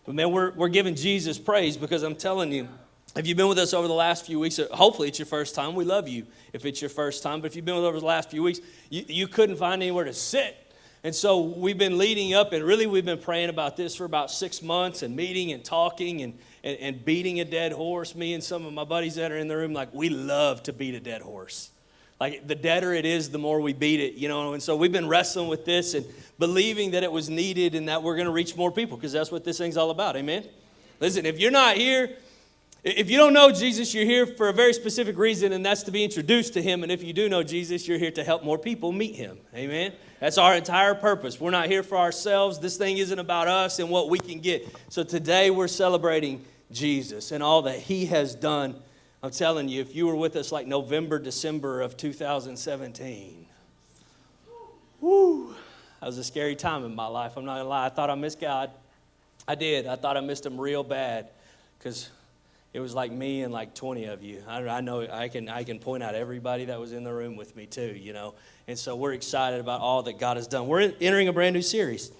But man, we're giving Jesus praise because I'm telling you, if you've been with us over the last few weeks, hopefully it's your first time. We love you if it's your first time. But if you've been with us over the last few weeks, you couldn't find anywhere to sit. And so we've been leading up, and really we've been praying about this for about 6 months and meeting and talking and beating a dead horse. Me and some of my buddies that are in the room, like, we love to beat a dead horse. Like, the deader it is, the more we beat it, you know. And so we've been wrestling with this and believing that it was needed and that we're going to reach more people because that's what this thing's all about, amen? Listen, if you're not here, if you don't know Jesus, you're here for a very specific reason, and that's to be introduced to him. And if you do know Jesus, you're here to help more people meet him. Amen? That's our entire purpose. We're not here for ourselves. This thing isn't about us and what we can get. So today we're celebrating Jesus and all that he has done. I'm telling you, if you were with us like November, December of 2017, whoo, that was a scary time in my life. I'm not going to lie. I thought I missed God. I did. I thought I missed him real bad because it was like me and like 20 of you. I know I can point out everybody that was in the room with me too, you know. And so we're excited about all that God has done. We're entering a brand new series.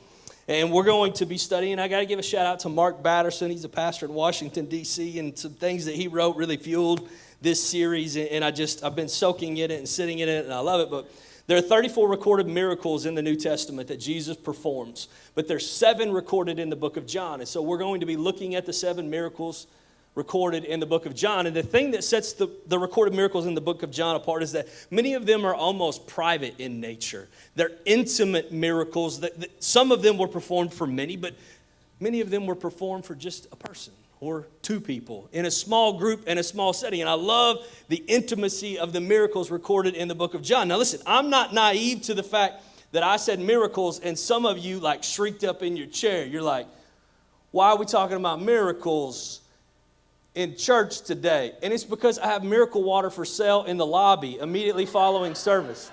And we're going to be studying. I got to give a shout out to Mark Batterson. He's a pastor in Washington, D.C. And some things that he wrote really fueled this series. And I've been soaking in it and sitting in it, and I love it. But there are 34 recorded miracles in the New Testament that Jesus performs. But there's 7 recorded in the book of John. And so we're going to be looking at the 7 miracles recorded in the book of John. And the thing that sets the recorded miracles in the book of John apart is that many of them are almost private in nature. They're intimate miracles. That some of them were performed for many, but many of them were performed for just a person or 2 people in a small group in a small setting. And I love the intimacy of the miracles recorded in the book of John. Now listen, I'm not naive to the fact that I said miracles and some of you like shrieked up in your chair. You're like, why are we talking about miracles in church today? And it's because I have miracle water for sale in the lobby immediately following service.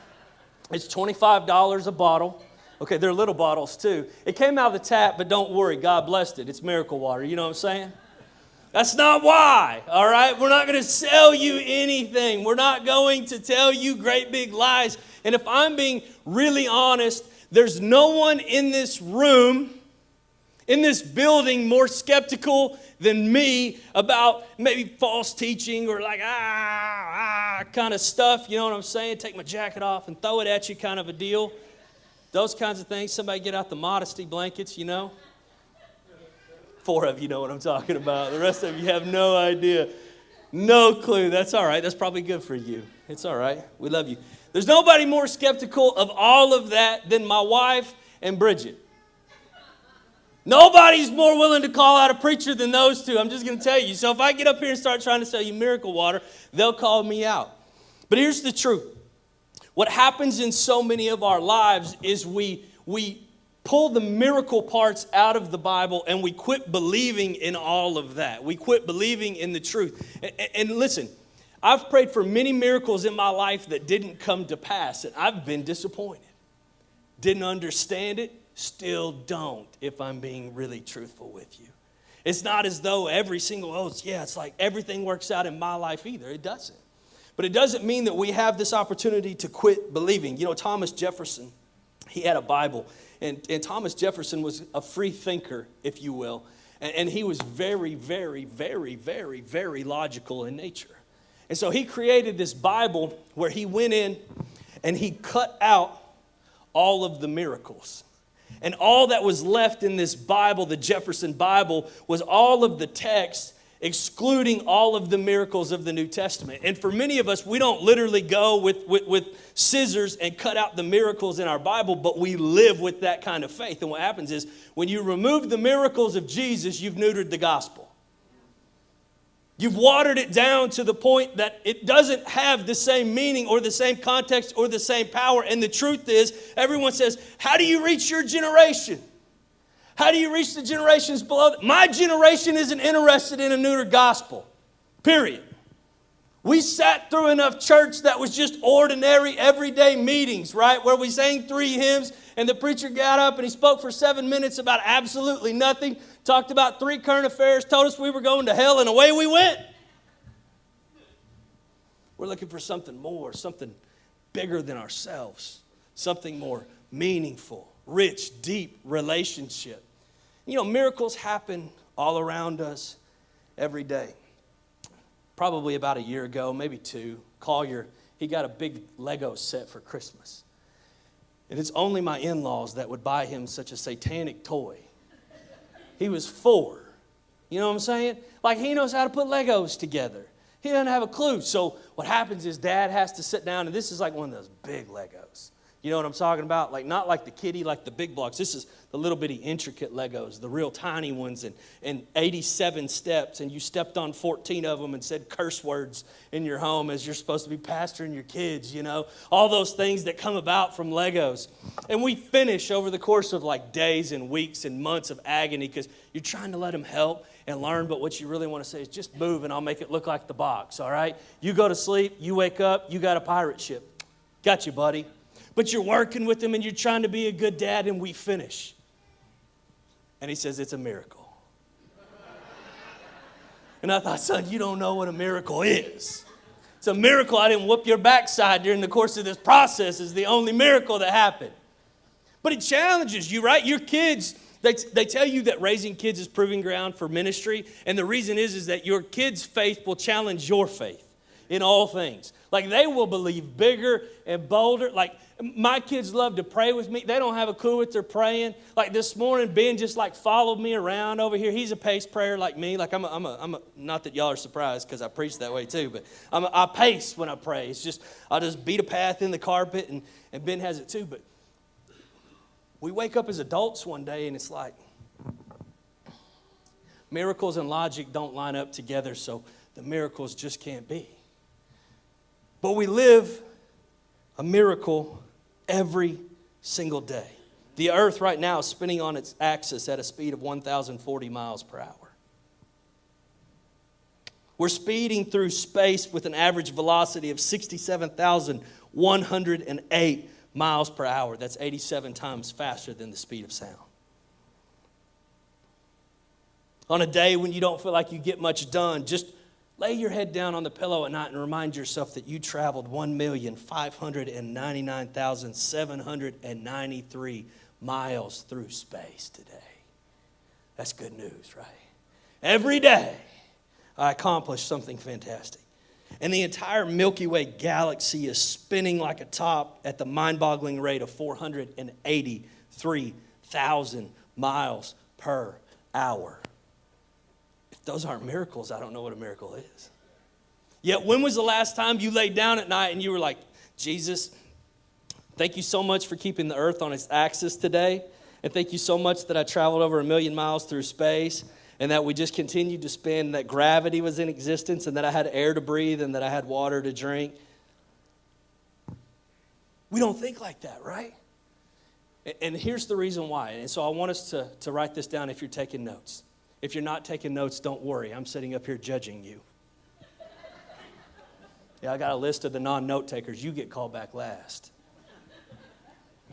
It's $25 a bottle. Okay, they're little bottles too. It came out of the tap, but don't worry, God blessed it. It's miracle water. You know what I'm saying? That's not why, all right? We're not going to sell you anything. We're not going to tell you great big lies. And if I'm being really honest, there's no one in this room, in this building, more skeptical than me about maybe false teaching or like, kind of stuff. You know what I'm saying? Take my jacket off and throw it at you kind of a deal. Those kinds of things. Somebody get out the modesty blankets, you know. 4 of you know what I'm talking about. The rest of you have no idea. No clue. That's all right. That's probably good for you. It's all right. We love you. There's nobody more skeptical of all of that than my wife and Bridget. Nobody's more willing to call out a preacher than those 2. I'm just going to tell you. So if I get up here and start trying to sell you miracle water, they'll call me out. But here's the truth. What happens in so many of our lives is we pull the miracle parts out of the Bible and we quit believing in all of that. We quit believing in the truth. And listen, I've prayed for many miracles in my life that didn't come to pass, and I've been disappointed. Didn't understand it. Still don't, if I'm being really truthful with you. It's not as though every single, it's like everything works out in my life either. It doesn't. But it doesn't mean that we have this opportunity to quit believing. You know, Thomas Jefferson, he had a Bible. And Thomas Jefferson was a free thinker, if you will. And he was very, very, very, very, very logical in nature. And so he created this Bible where he went in and he cut out all of the miracles. And all that was left in this Bible, the Jefferson Bible, was all of the text excluding all of the miracles of the New Testament. And for many of us, we don't literally go with scissors and cut out the miracles in our Bible, but we live with that kind of faith. And what happens is when you remove the miracles of Jesus, you've neutered the gospel. You've watered it down to the point that it doesn't have the same meaning or the same context or the same power. And the truth is, everyone says, how do you reach your generation? How do you reach the generations below? My generation isn't interested in a neutered gospel, period. We sat through enough church that was just ordinary, everyday meetings, right? Where we sang 3 hymns and the preacher got up and he spoke for 7 minutes about absolutely nothing, talked about 3 current affairs, told us we were going to hell, and away we went. We're looking for something more, something bigger than ourselves, something more meaningful, rich, deep relationship. You know, miracles happen all around us every day. Probably about a year ago, maybe two, Collier, he got a big Lego set for Christmas. And it's only my in-laws that would buy him such a satanic toy. He was 4. You know what I'm saying? Like, he knows how to put Legos together. He doesn't have a clue. So what happens is Dad has to sit down, and this is like one of those big Legos. You know what I'm talking about? Like, not like the kitty, like the big blocks. This is the little bitty intricate Legos, the real tiny ones, and 87 steps, and you stepped on 14 of them and said curse words in your home as you're supposed to be pastoring your kids, you know. All those things that come about from Legos. And we finish over the course of like days and weeks and months of agony because you're trying to let them help and learn, but what you really want to say is just move and I'll make it look like the box, all right? You go to sleep, you wake up, you got a pirate ship. Got you, buddy. But you're working with them and you're trying to be a good dad, and we finish. And he says, it's a miracle. And I thought, son, you don't know what a miracle is. It's a miracle I didn't whoop your backside during the course of this process is the only miracle that happened. But it challenges you, right? Your kids, they tell you that raising kids is proving ground for ministry. And the reason is that your kids' faith will challenge your faith in all things. Like, they will believe bigger and bolder. Like, my kids love to pray with me. They don't have a clue what they're praying. Like this morning, Ben just like followed me around over here. He's a pace prayer like me. Like I'm a not that y'all are surprised because I preach that way too, but I pace when I pray. It's just, I'll just beat a path in the carpet, and Ben has it too. But we wake up as adults one day and it's like miracles and logic don't line up together, so the miracles just can't be. But we live a miracle every single day. The earth right now is spinning on its axis at a speed of 1,040 miles per hour. We're speeding through space with an average velocity of 67,108 miles per hour. That's 87 times faster than the speed of sound. On a day when you don't feel like you get much done, just lay your head down on the pillow at night and remind yourself that you traveled 1,599,793 miles through space today. That's good news, right? Every day, I accomplished something fantastic. And the entire Milky Way galaxy is spinning like a top at the mind-boggling rate of 483,000 miles per hour. Those aren't miracles. I don't know what a miracle is. Yet, when was the last time you laid down at night and you were like, Jesus, thank you so much for keeping the earth on its axis today. And thank you so much that I traveled over 1 million miles through space, and that we just continued to spin, that gravity was in existence, and that I had air to breathe, and that I had water to drink. We don't think like that, right? And here's the reason why. And so I want us to write this down if you're taking notes. If you're not taking notes, don't worry. I'm sitting up here judging you. Yeah, I got a list of the non-note takers. You get called back last.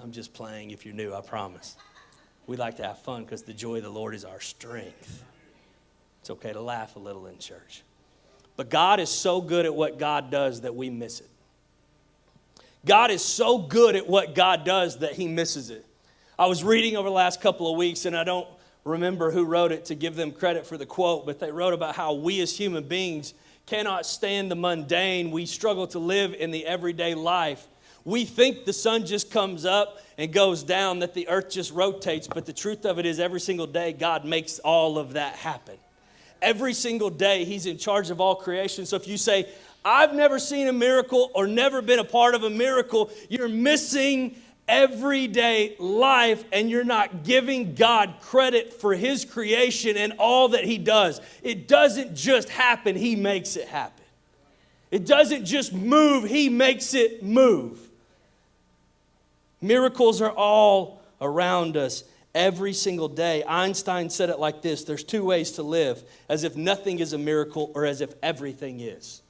I'm just playing if you're new, I promise. We like to have fun because the joy of the Lord is our strength. It's okay to laugh a little in church. But God is so good at what God does that we miss it. God is so good at what God does that he misses it. I was reading over the last couple of weeks, and I don't remember who wrote it to give them credit for the quote, but they wrote about how we as human beings cannot stand the mundane. We struggle to live in the everyday life. We think the sun just comes up and goes down, that the earth just rotates, but the truth of it is every single day God makes all of that happen. Every single day he's in charge of all creation. So if you say, I've never seen a miracle or never been a part of a miracle, you're missing everyday life, and you're not giving God credit for his creation and all that he does. It doesn't just happen, he makes it happen. It doesn't just move, he makes it move. Miracles are all around us every single day. Einstein said it like this: there's two ways to live, as if nothing is a miracle or as if everything is.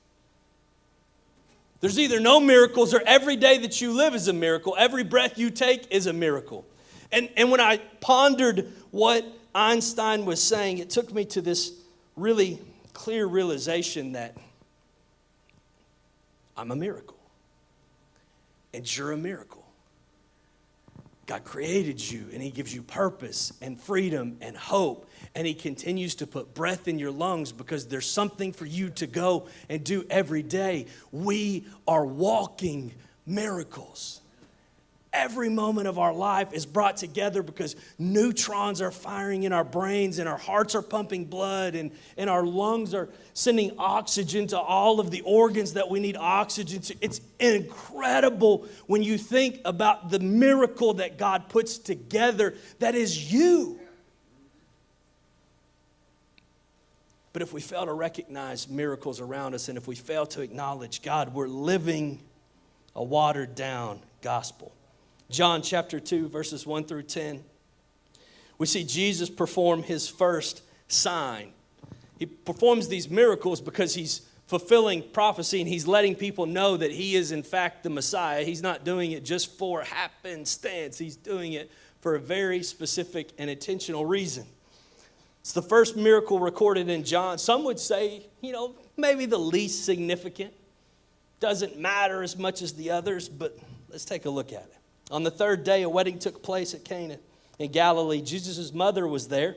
There's either no miracles or every day that you live is a miracle. Every breath you take is a miracle. And when I pondered what Einstein was saying, it took me to this really clear realization that I'm a miracle. And you're a miracle. God created you, and He gives you purpose and freedom and hope, and He continues to put breath in your lungs because there's something for you to go and do every day. We are walking miracles. Every moment of our life is brought together because neutrons are firing in our brains, and our hearts are pumping blood, and our lungs are sending oxygen to all of the organs that we need oxygen to. It's incredible when you think about the miracle that God puts together that is you. But if we fail to recognize miracles around us, and if we fail to acknowledge God, we're living a watered down gospel. John chapter 2, verses 1 through 10. We see Jesus perform his first sign. He performs these miracles because he's fulfilling prophecy, and he's letting people know that he is in fact the Messiah. He's not doing it just for happenstance. He's doing it for a very specific and intentional reason. It's the first miracle recorded in John. Some would say, maybe the least significant. Doesn't matter as much as the others, but let's take a look at it. On the third day, a wedding took place at Cana in Galilee. Jesus' mother was there,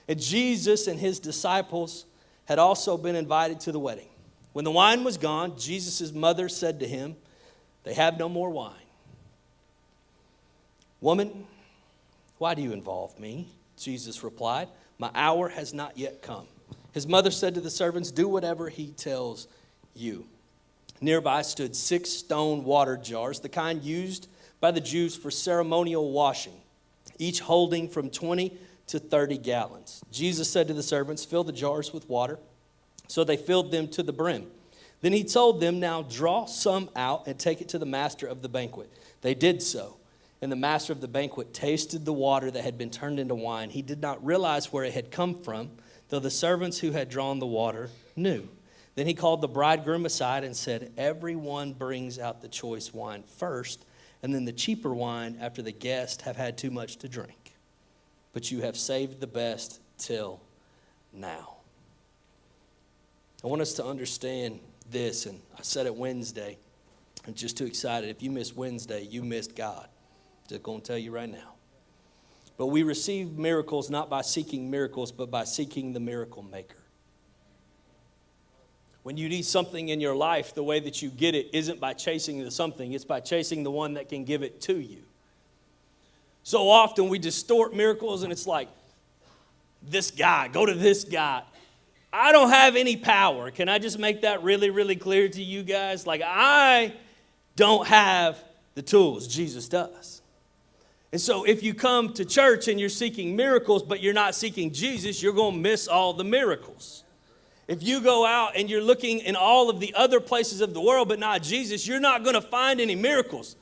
and Jesus and his disciples had also been invited to the wedding. When the wine was gone, Jesus' mother said to him, "They have no more wine." "Woman, why do you involve me?" Jesus replied, "My hour has not yet come." His mother said to the servants, "Do whatever he tells you." Nearby stood 6 stone water jars, the kind used by the Jews for ceremonial washing, each holding from 20 to 30 gallons. Jesus said to the servants, "Fill the jars with water." So they filled them to the brim. Then he told them, "Now draw some out and take it to the master of the banquet." They did so, and the master of the banquet tasted the water that had been turned into wine. He did not realize where it had come from, though the servants who had drawn the water knew. Then he called the bridegroom aside and said, "Everyone brings out the choice wine first, and then the cheaper wine after the guests have had too much to drink. But you have saved the best till now." I want us to understand this, and I said it Wednesday. I'm just too excited. If you missed Wednesday, you missed God. Just going to tell you right now. But we receive miracles not by seeking miracles, but by seeking the miracle maker. When you need something in your life, the way that you get it isn't by chasing the something. It's by chasing the one that can give it to you. So often we distort miracles, and it's like, this guy, go to this guy. I don't have any power. Can I just make that really, really clear to you guys? Like, I don't have the tools. Jesus does. And so if you come to church and you're seeking miracles, but you're not seeking Jesus, you're going to miss all the miracles. If you go out and you're looking in all of the other places of the world but not Jesus, you're not going to find any miracles.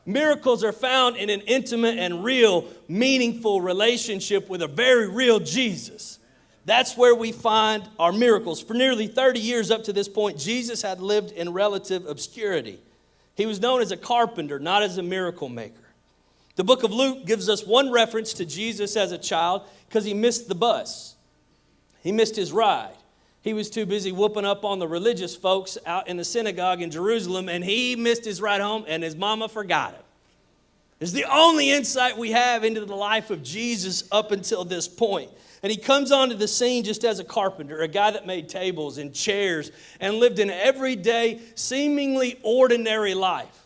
Miracles are found in an intimate and real, meaningful relationship with a very real Jesus. That's where we find our miracles. For nearly 30 years up to this point, Jesus had lived in relative obscurity. He was known as a carpenter, not as a miracle maker. The book of Luke gives us one reference to Jesus as a child because he missed the bus. He missed his ride. He was too busy whooping up on the religious folks out in the synagogue in Jerusalem, and he missed his ride home, and his mama forgot him. It's the only insight we have into the life of Jesus up until this point. And he comes onto the scene just as a carpenter, a guy that made tables and chairs and lived an everyday, seemingly ordinary life.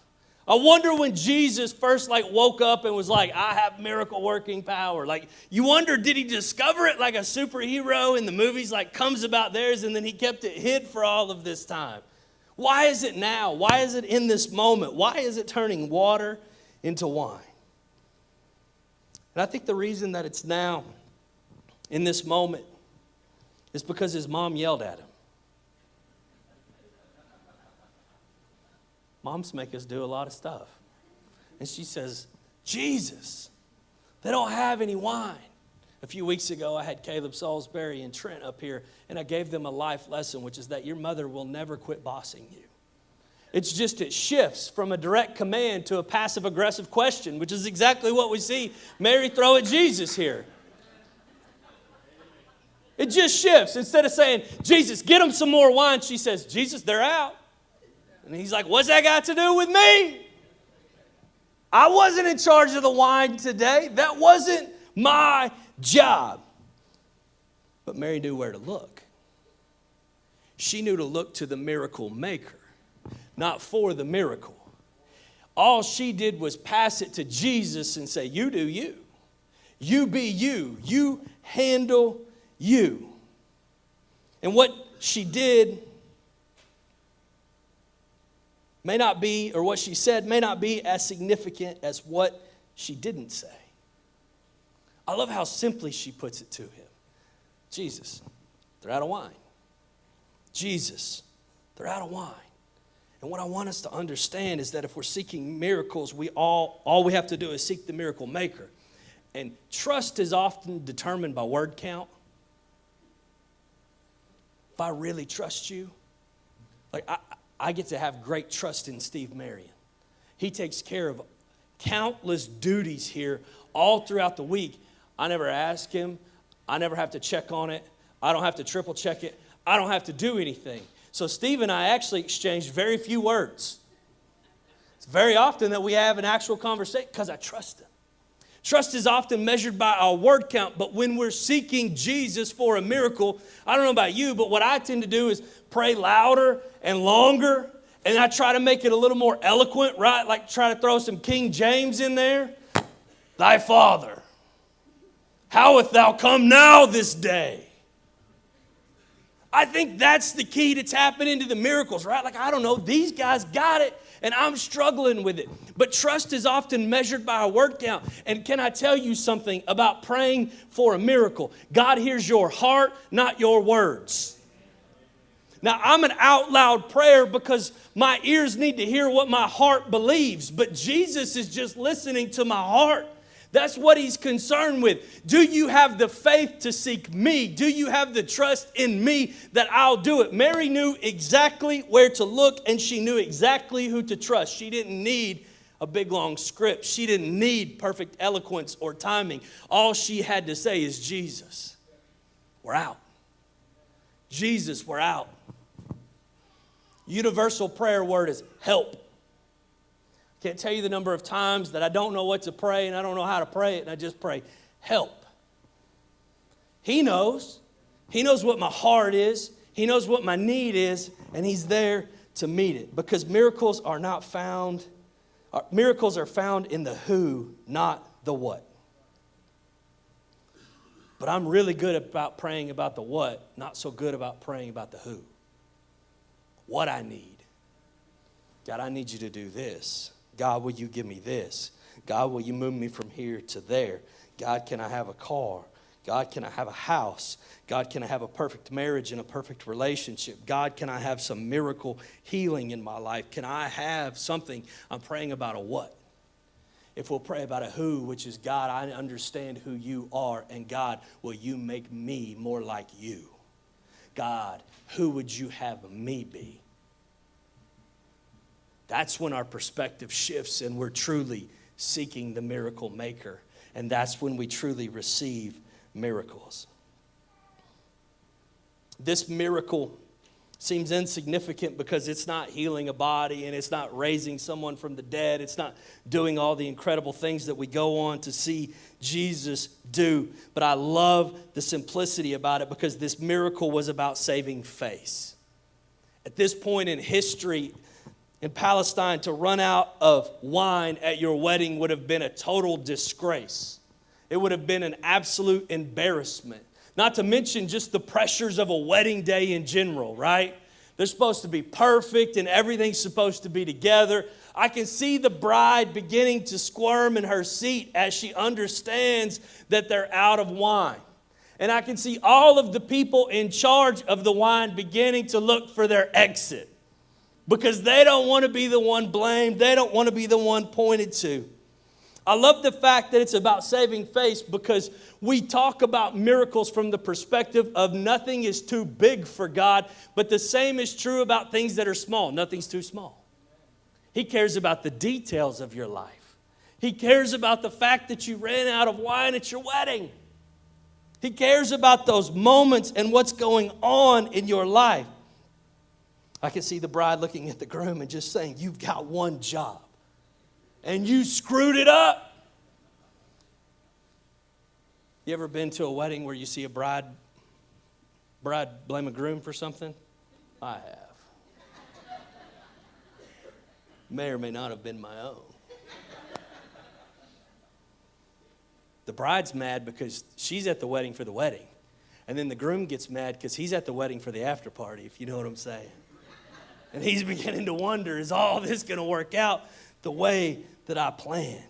I wonder when Jesus first woke up and was like, "I have miracle working power." You wonder, did he discover it like a superhero in the movies, comes about theirs, and then he kept it hid for all of this time? Why is it now? Why is it in this moment? Why is it turning water into wine? And I think the reason that it's now in this moment is because his mom yelled at him. Moms make us do a lot of stuff. And she says, "Jesus, they don't have any wine." A few weeks ago, I had Caleb Salisbury and Trent up here, and I gave them a life lesson, which is that your mother will never quit bossing you. It shifts from a direct command to a passive-aggressive question, which is exactly what we see Mary throw at Jesus here. It just shifts. Instead of saying, "Jesus, get them some more wine," she says, "Jesus, they're out." And he's like, "What's that got to do with me?" I wasn't in charge of the wine today. That wasn't my job. But Mary knew where to look. She knew to look to the miracle maker, not for the miracle. All she did was pass it to Jesus and say, you do you. You be you. You handle you. And what she did may not be, or what she said may not be as significant as what she didn't say. I love how simply she puts it to him. Jesus, they're out of wine. Jesus, they're out of wine. And what I want us to understand is that if we're seeking miracles, all we have to do is seek the miracle maker. And trust is often determined by word count. If I really trust you, like I get to have great trust in Steve Marion. He takes care of countless duties here all throughout the week. I never ask him. I never have to check on it. I don't have to triple check it. I don't have to do anything. So Steve and I actually exchange very few words. It's very often that we have an actual conversation because I trust him. Trust is often measured by our word count, but when we're seeking Jesus for a miracle, I don't know about you, but what I tend to do is pray louder and longer, and I try to make it a little more eloquent, right? Like try to throw some King James in there. Thy Father, how hath thou come now this day? I think that's the key to tapping into the miracles, right? Like, I don't know, these guys got it, and I'm struggling with it. But trust is often measured by a word count. And can I tell you something about praying for a miracle? God hears your heart, not your words. Now, I'm an out loud prayer because my ears need to hear what my heart believes. But Jesus is just listening to my heart. That's what he's concerned with. Do you have the faith to seek me? Do you have the trust in me that I'll do it? Mary knew exactly where to look, and she knew exactly who to trust. She didn't need a big long script. She didn't need perfect eloquence or timing. All she had to say is, Jesus, we're out. Jesus, we're out. Universal prayer word is help. Can't tell you the number of times that I don't know what to pray and I don't know how to pray it, and I just pray, help. He knows. He knows what my heart is. He knows what my need is, and he's there to meet it. Because miracles are found in the who, not the what. But I'm really good about praying about the what, not so good about praying about the who. What I need. God, I need you to do this. God, will you give me this? God, will you move me from here to there? God, can I have a car? God, can I have a house? God, can I have a perfect marriage and a perfect relationship? God, can I have some miracle healing in my life? Can I have something? I'm praying about a what. If we'll pray about a who, which is God, I understand who you are, and God, will you make me more like you? God, who would you have me be? That's when our perspective shifts and we're truly seeking the miracle maker. And that's when we truly receive miracles. This miracle seems insignificant because it's not healing a body and it's not raising someone from the dead. It's not doing all the incredible things that we go on to see Jesus do. But I love the simplicity about it because this miracle was about saving face. At this point in history, in Palestine, to run out of wine at your wedding would have been a total disgrace. It would have been an absolute embarrassment. Not to mention just the pressures of a wedding day in general, right? They're supposed to be perfect and everything's supposed to be together. I can see the bride beginning to squirm in her seat as she understands that they're out of wine. And I can see all of the people in charge of the wine beginning to look for their exit. Because they don't want to be the one blamed. They don't want to be the one pointed to. I love the fact that it's about saving face because we talk about miracles from the perspective of nothing is too big for God. But the same is true about things that are small. Nothing's too small. He cares about the details of your life. He cares about the fact that you ran out of wine at your wedding. He cares about those moments and what's going on in your life. I can see the bride looking at the groom and just saying, you've got one job. and you screwed it up. You ever been to a wedding where you see a bride blame a groom for something? I have. May or may not have been my own. The bride's mad because she's at the wedding for the wedding. And then the groom gets mad because he's at the wedding for the after party, if you know what I'm saying. And he's beginning to wonder, is all this going to work out the way that I planned?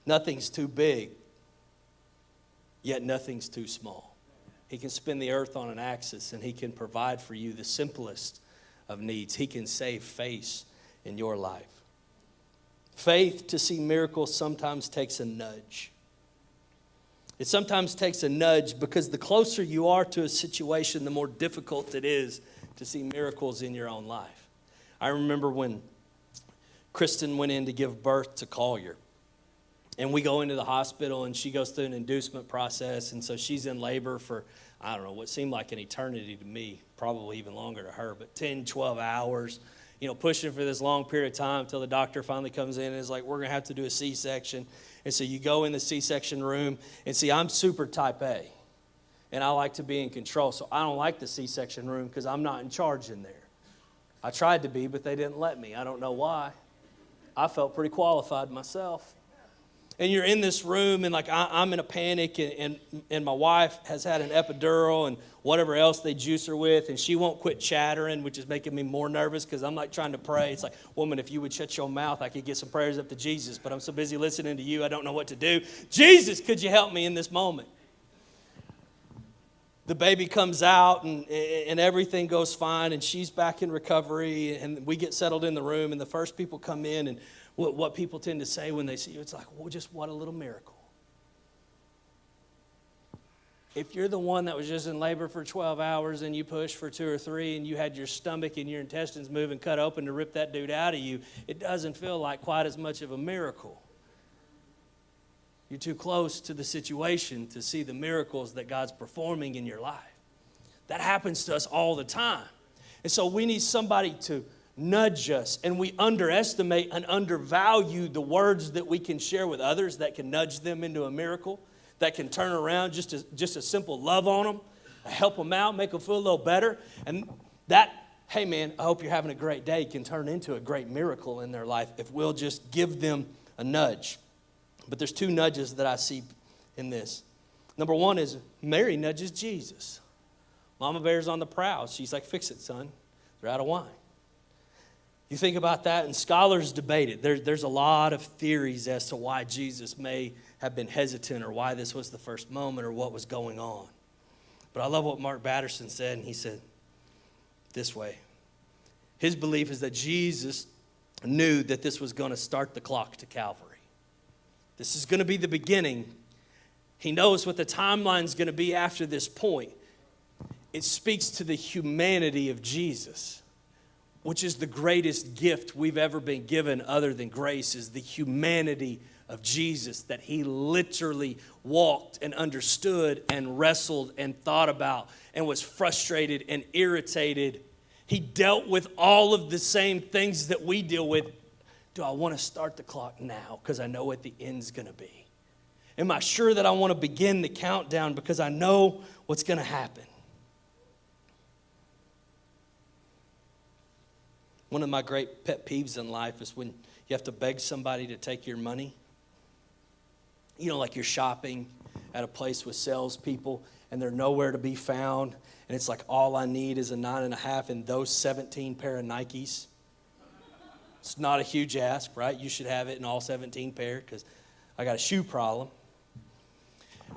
Nothing's too big, yet nothing's too small. He can spin the earth on an axis, and he can provide for you the simplest of needs. He can save face in your life. Faith to see miracles sometimes takes a nudge. It sometimes takes a nudge because the closer you are to a situation, the more difficult it is to see miracles in your own life. I remember when Kristen went in to give birth to Collier. And we go into the hospital, and she goes through an inducement process. And so she's in labor for, I don't know, what seemed like an eternity to me, probably even longer to her, but 10, 12 hours, pushing for this long period of time until the doctor finally comes in and is like, we're going to have to do a C-section. And so you go in the C-section room, and see, I'm super type A, and I like to be in control. So I don't like the C-section room because I'm not in charge in there. I tried to be, but they didn't let me. I don't know why. I felt pretty qualified myself. And you're in this room, and like I'm in a panic, and my wife has had an epidural and whatever else they juice her with, and she won't quit chattering, which is making me more nervous because I'm like trying to pray. It's like, woman, if you would shut your mouth, I could get some prayers up to Jesus, but I'm so busy listening to you, I don't know what to do. Jesus, could you help me in this moment? The baby comes out, and everything goes fine, and she's back in recovery, and we get settled in the room, and the first people come in, and what people tend to say when they see you, it's like, well, just what a little miracle. If you're the one that was just in labor for 12 hours and you pushed for 2 or 3 and you had your stomach and your intestines move and cut open to rip that dude out of you, it doesn't feel like quite as much of a miracle. You're too close to the situation to see the miracles that God's performing in your life. That happens to us all the time. And so we need somebody to nudge us, and we underestimate and undervalue the words that we can share with others that can nudge them into a miracle, that can turn around just a simple love on them, help them out, make them feel a little better. And that, hey man, I hope you're having a great day, can turn into a great miracle in their life if we'll just give them a nudge. But there's 2 nudges that I see in this. Number 1 is Mary nudges Jesus. Mama Bear's on the prowl. She's like, fix it, son. They're out of wine. You think about that, and scholars debate it. There's a lot of theories as to why Jesus may have been hesitant or why this was the first moment or what was going on. But I love what Mark Batterson said, and he said this way. His belief is that Jesus knew that this was going to start the clock to Calvary. This is going to be the beginning. He knows what the timeline's going to be after this point. It speaks to the humanity of Jesus, which is the greatest gift we've ever been given other than grace, is the humanity of Jesus, that he literally walked and understood and wrestled and thought about and was frustrated and irritated. He dealt with all of the same things that we deal with. Do I want to start the clock now because I know what the end's going to be? Am I sure that I want to begin the countdown because I know what's going to happen? One of my great pet peeves in life is when you have to beg somebody to take your money. Like you're shopping at a place with salespeople and they're nowhere to be found. And it's like, all I need is a 9.5 and those 17 pair of Nikes. It's not a huge ask, right? You should have it in all 17 pair because I got a shoe problem.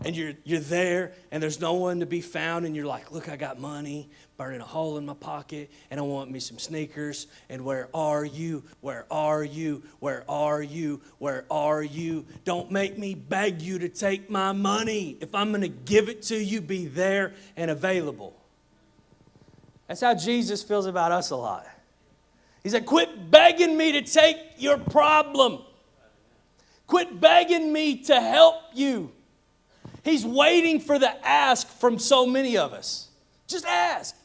And you're there, and there's no one to be found, and you're like, look, I got money, burning a hole in my pocket, and I want me some sneakers, and where are you? Where are you? Where are you? Where are you? Don't make me beg you to take my money. If I'm going to give it to you, be there and available. That's how Jesus feels about us a lot. He said, quit begging me to take your problem. Quit begging me to help you. He's waiting for the ask from so many of us. Just ask.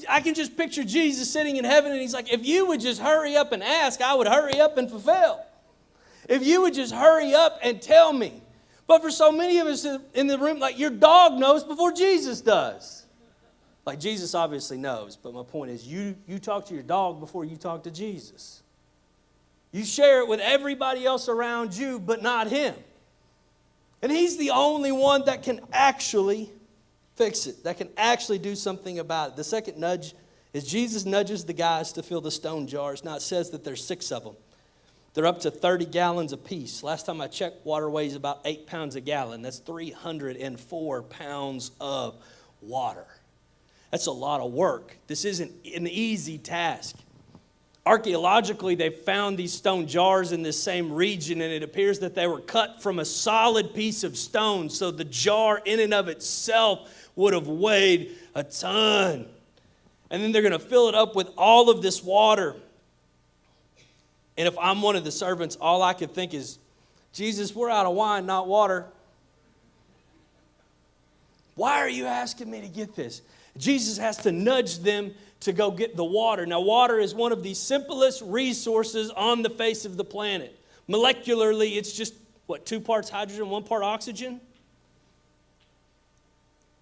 I can just picture Jesus sitting in heaven, and he's like, if you would just hurry up and ask, I would hurry up and fulfill. If you would just hurry up and tell me. But for so many of us in the room, like your dog knows before Jesus does. Like Jesus obviously knows, but my point is you talk to your dog before you talk to Jesus. You share it with everybody else around you, but not him. And he's the only one that can actually fix it, that can actually do something about it. The second nudge is Jesus nudges the guys to fill the stone jars. Now it says that there's 6 of them. They're up to 30 gallons apiece. Last time I checked, water weighs about 8 pounds a gallon. That's 304 pounds of water. That's a lot of work. This isn't an easy task. Archaeologically, they found these stone jars in this same region, and it appears that they were cut from a solid piece of stone, so the jar in and of itself would have weighed a ton. And then they're going to fill it up with all of this water. And if I'm one of the servants, all I could think is, Jesus, we're out of wine, not water. Why are you asking me to get this? Jesus has to nudge them to go get the water. Now, water is one of the simplest resources on the face of the planet. Molecularly, it's just, 2 parts hydrogen, 1 part oxygen?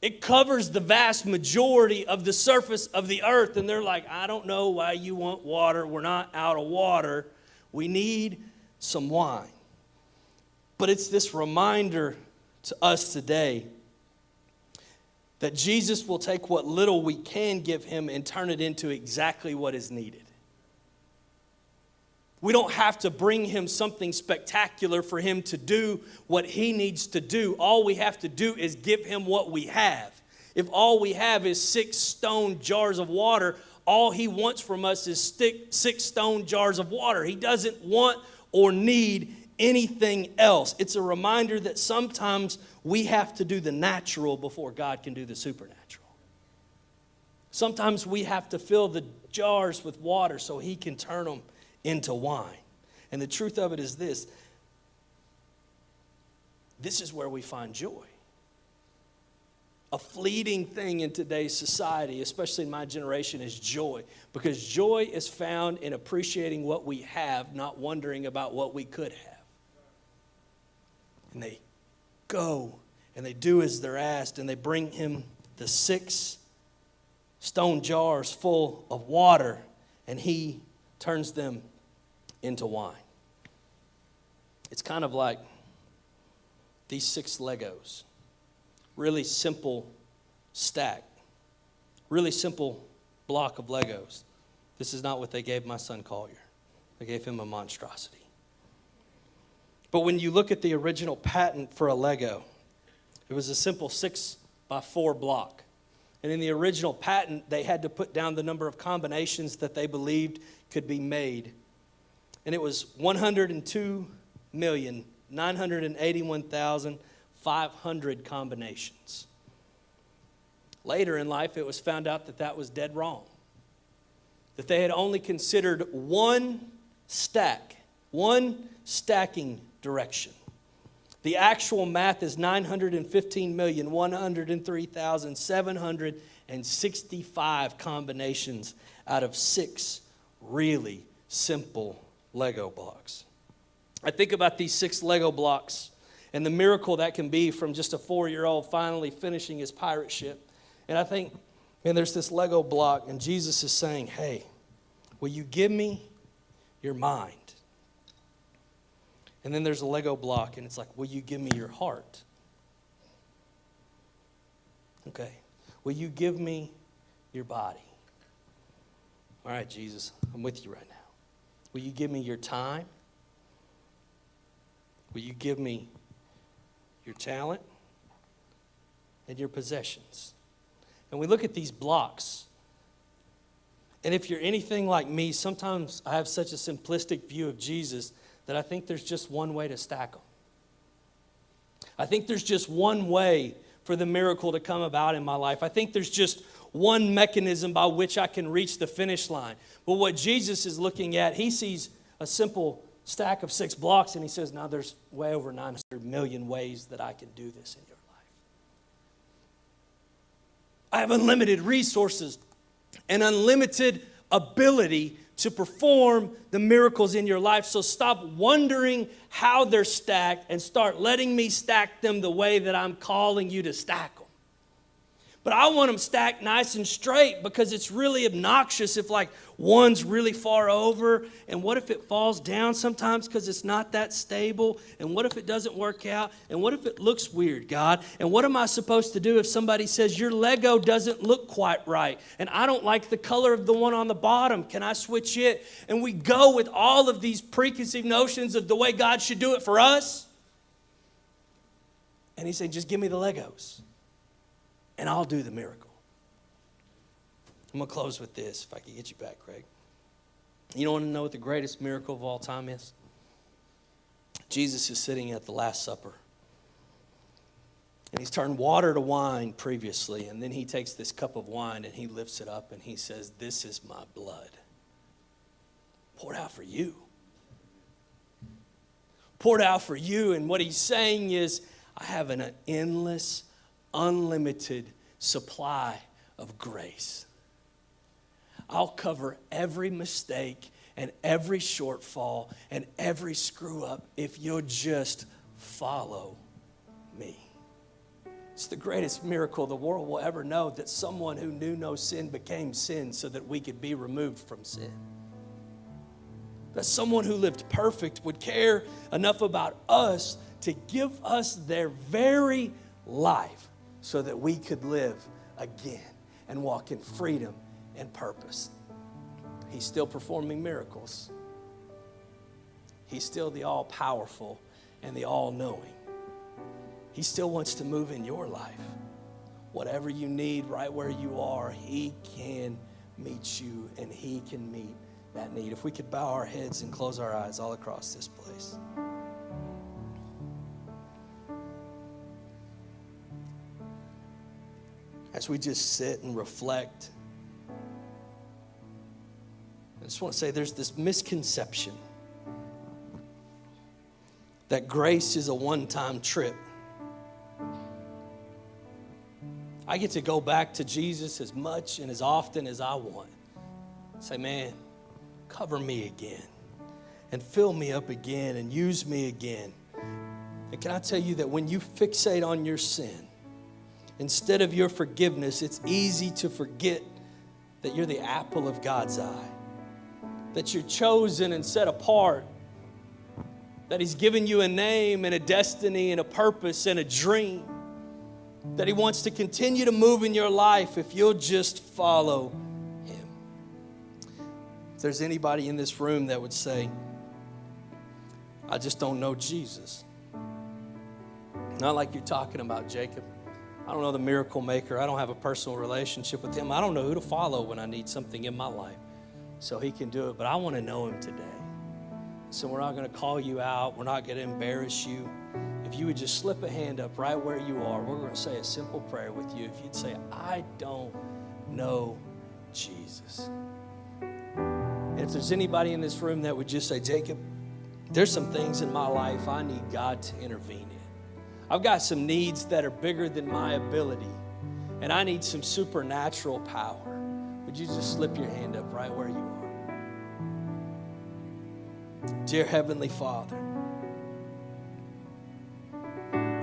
It covers the vast majority of the surface of the earth. And they're like, I don't know why you want water. We're not out of water. We need some wine. But it's this reminder to us today that Jesus will take what little we can give him and turn it into exactly what is needed. We don't have to bring him something spectacular for him to do what he needs to do. All we have to do is give him what we have. If all we have is 6 stone jars of water, all he wants from us is 6 stone jars of water. He doesn't want or need anything else. It's a reminder that sometimes we have to do the natural before God can do the supernatural. Sometimes we have to fill the jars with water so he can turn them into wine. And the truth of it is this is where we find joy. A fleeting thing in today's society, especially in my generation, is joy. Because joy is found in appreciating what we have, not wondering about what we could have. And they go and they do as they're asked, and they bring him the 6 stone jars full of water, and he turns them into wine. It's kind of like these 6 Legos. Really simple stack. Really simple block of Legos. This is not what they gave my son Collier. They gave him a monstrosity. But when you look at the original patent for a Lego, it was a simple 6x4 block. And in the original patent, they had to put down the number of combinations that they believed could be made. And it was 102,981,500 combinations. Later in life, it was found out that that was dead wrong. That they had only considered one stacking direction. The actual math is 915,103,765 combinations out of 6 really simple Lego blocks. I think about these 6 Lego blocks and the miracle that can be from just a 4-year-old finally finishing his pirate ship. And I think, man, there's this Lego block, and Jesus is saying, hey, will you give me your mind? And then there's a Lego block, and it's like, will you give me your heart? Okay. Will you give me your body? All right, Jesus, I'm with you right now. Will you give me your time? Will you give me your talent and your possessions? And we look at these blocks, and if you're anything like me, sometimes I have such a simplistic view of Jesus that I think there's just one way to stack them. I think there's just one way for the miracle to come about in my life. I think there's just one mechanism by which I can reach the finish line. But what Jesus is looking at, he sees a simple stack of 6 blocks, and he says, now there's way over 900 million ways that I can do this in your life. I have unlimited resources and unlimited ability to perform the miracles in your life. So stop wondering how they're stacked and start letting me stack them the way that I'm calling you to stack them. But I want them stacked nice and straight, because it's really obnoxious if like one's really far over. And what if it falls down sometimes because it's not that stable? And what if it doesn't work out? And what if it looks weird, God? And what am I supposed to do if somebody says your Lego doesn't look quite right and I don't like the color of the one on the bottom? Can I switch it? And we go with all of these preconceived notions of the way God should do it for us. And he's saying, just give me the Legos, and I'll do the miracle. I'm going to close with this, if I can get you back, Craig. You want to know what the greatest miracle of all time is? Jesus is sitting at the Last Supper. And he's turned water to wine previously. And then he takes this cup of wine and he lifts it up and he says, this is my blood, poured out for you. Poured out for you. And what he's saying is, I have an endless, unlimited supply of grace. I'll cover every mistake and every shortfall and every screw up if you'll just follow me. It's the greatest miracle the world will ever know, that someone who knew no sin became sin so that we could be removed from sin. That someone who lived perfect would care enough about us to give us their very life so that we could live again and walk in freedom and purpose. He's still performing miracles. He's still the all-powerful and the all-knowing. He still wants to move in your life. Whatever you need, right where you are, he can meet you and he can meet that need. If we could bow our heads and close our eyes all across this place. As we just sit and reflect, I just want to say there's this misconception that grace is a one-time trip. I get to go back to Jesus as much and as often as I want. Say, man, cover me again and fill me up again and use me again. And can I tell you that when you fixate on your sin, instead of your forgiveness, it's easy to forget that you're the apple of God's eye, that you're chosen and set apart, that he's given you a name and a destiny and a purpose and a dream, that he wants to continue to move in your life if you'll just follow him. If there's anybody in this room that would say, I just don't know Jesus. Not like you're talking about Jacob. I don't know the miracle maker. I don't have a personal relationship with him. I don't know who to follow when I need something in my life so he can do it. But I want to know him today. So we're not going to call you out. We're not going to embarrass you. If you would just slip a hand up right where you are, we're going to say a simple prayer with you. If you'd say, I don't know Jesus. And if there's anybody in this room that would just say, Jacob, there's some things in my life I need God to intervene in. I've got some needs that are bigger than my ability, and I need some supernatural power. Would you just slip your hand up right where you are? Dear Heavenly Father,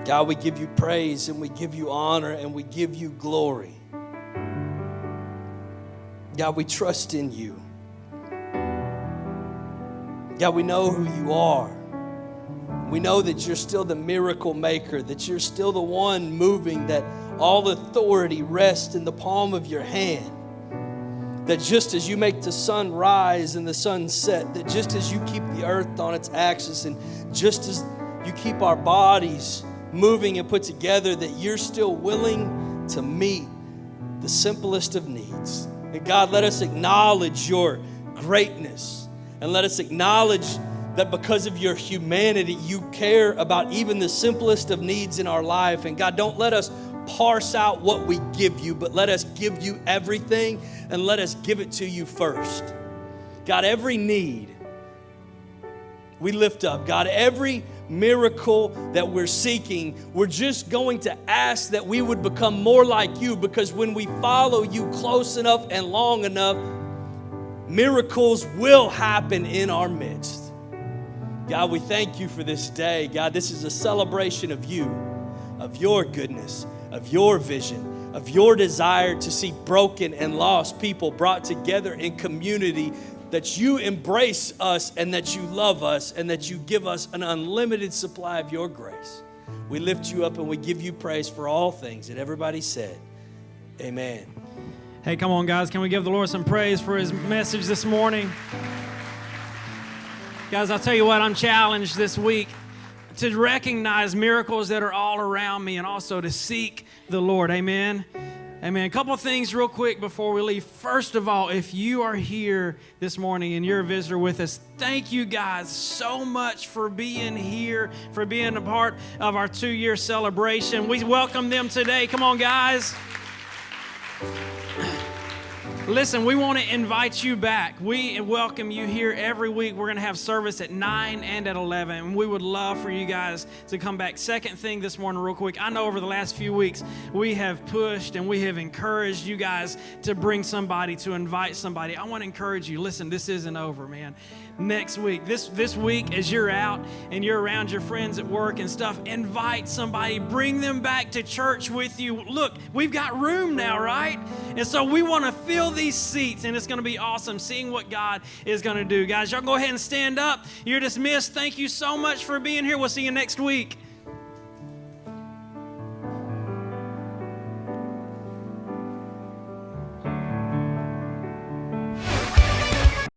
God, we give you praise and we give you honor and we give you glory. God, we trust in you. God, we know who you are. We know that you're still the miracle maker, that you're still the one moving, that all authority rests in the palm of your hand. That just as you make the sun rise and the sun set, that just as you keep the earth on its axis and just as you keep our bodies moving and put together, that you're still willing to meet the simplest of needs. And God, let us acknowledge your greatness and let us acknowledge that because of your humanity, you care about even the simplest of needs in our life. And God, don't let us parse out what we give you, but let us give you everything and let us give it to you first. God, every need we lift up. God, every miracle that we're seeking. We're just going to ask that we would become more like you, because when we follow you close enough and long enough, miracles will happen in our midst. God, we thank you for this day. God, this is a celebration of you, of your goodness, of your vision, of your desire to see broken and lost people brought together in community, that you embrace us and that you love us and that you give us an unlimited supply of your grace. We lift you up and we give you praise for all things. And everybody said, amen. Hey, come on, guys. Can we give the Lord some praise for his message this morning? Guys, I'll tell you what, I'm challenged this week to recognize miracles that are all around me and also to seek the Lord. Amen. Amen. A couple things real quick before we leave. First of all, if you are here this morning and you're a visitor with us, thank you guys so much for being here, for being a part of our 2-year celebration. We welcome them today. Come on, guys. Listen, we want to invite you back. We welcome you here every week. We're going to have service at 9 and at 11, and we would love for you guys to come back. Second thing this morning, real quick, I know over the last few weeks, we have pushed and we have encouraged you guys to bring somebody, to invite somebody. I want to encourage you. Listen, this isn't over, man. Next week, this week, as you're out and you're around your friends at work and stuff, invite somebody, bring them back to church with you. Look, we've got room now, right? And so we want to fill these seats, and it's going to be awesome seeing what God is going to do. Guys, y'all go ahead and stand up. You're dismissed. Thank you so much for being here. We'll see you next week.